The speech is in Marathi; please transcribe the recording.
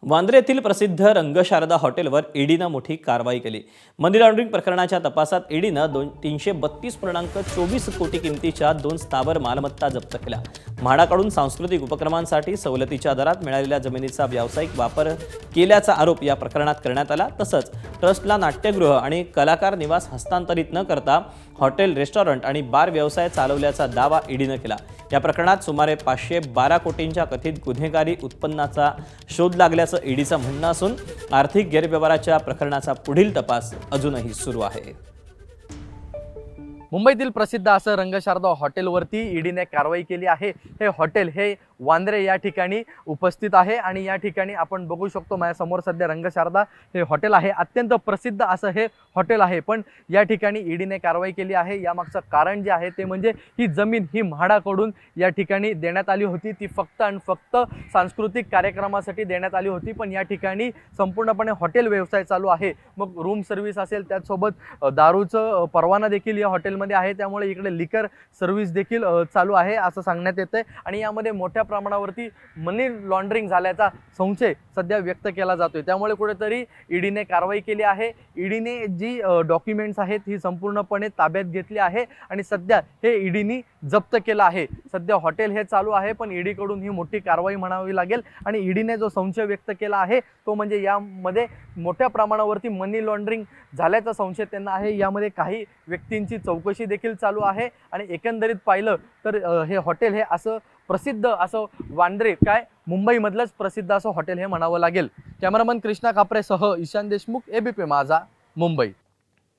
वांद्रे येथील प्रसिद्ध रंगशारदा हॉटेलवर ईडीनं मोठी कारवाई केली। मनी लॉन्ड्रिंग प्रकरणाच्या तपासात ईडीनं 332.24 कोटी किमतीच्या 2 स्थावर मालमत्ता जप्त केल्या। म्हाडाकडून सांस्कृतिक उपक्रमांसाठी सवलतीच्या दरात मिळालेल्या जमिनीचा व्यावसायिक वापर केल्याचा आरोप या प्रकरणात करण्यात आला। तसंच ट्रस्टला नाट्यगृह आणि कलाकार निवास हस्तांतरित न करता हॉटेल, रेस्टॉरंट आणि बार व्यवसाय चालवल्याचा दावा ईडीनं केला। या प्रकरणात सुमारे 512 कोटींच्या कथित गुन्हेगारी उत्पन्नाचा शोध लागल्याचं ईडीचं म्हणणं असून आर्थिक गैरव्यवहाराच्या प्रकरणाचा पुढील तपास अजूनही सुरू आहे। मुंबईतील प्रसिद्ध असं रंगशारदा हॉटेलवरती ईडीने कारवाई केली आहे। हे हॉटेल हे वांद्रे या ठिकाणी उपस्थित आहे आणि या ठिकाणी आपण बघू शकतो माझ्या समोर सध्या रंगशारदा हे हॉटेल आहे। अत्यंत प्रसिद्ध असं हे हॉटेल आहे, पण या ठिकाणी ईडीने कारवाई केली आहे। यामागचं कारण जे आहे ते म्हणजे ही जमीन ही म्हाडाकडून या ठिकाणी देण्यात आली होती। ती फक्त आणि फक्त सांस्कृतिक कार्यक्रमासाठी देण्यात आली होती, पण या ठिकाणी संपूर्णपणे हॉटेल व्यवसाय चालू आहे। मग रूम सर्व्हिस असेल, त्याचसोबत दारूचं परवाना देखील या हॉटेलमध्ये आहे, त्यामुळे इकडे लिकर सर्व्हिस देखील चालू आहे असं सांगण्यात येतंय। आणि यामध्ये मोठ्या प्रमाणावरती मनी लॉन्ड्रिंग झाल्याचा संशय सध्या व्यक्त केला जातोय, त्यामुळे कुठेतरी ईडीने कारवाई केली आहे। ईडीने जी डॉक्युमेंट्स आहेत ही संपूर्णपणे ताब्यात घेतली आहे आणि सध्या हे ईडीने जप्त केलं आहे। सध्या हॉटेल हे चालू आहे, पण ईडीकडून ही मोठी कारवाई म्हणावी लागेल। आणि ईडीने जो संशय व्यक्त केला आहे तो म्हणजे यामध्ये मोठ्या प्रमाणावरती मनी लॉन्ड्रिंग झाल्याचा संशय त्यांना आहे। यामध्ये काही व्यक्तींची चौकशी देखील चालू आहे आणि एकंदरीत पाहिलं तर हे हॉटेल हे असं प्रसिद्ध असं वांद्रे काय मुंबईमधलंच प्रसिद्ध असं हॉटेल हे म्हणावं लागेल। कॅमेरामन कृष्णा कापरेसह ईशान देशमुख, एबीपी माझा, मुंबई।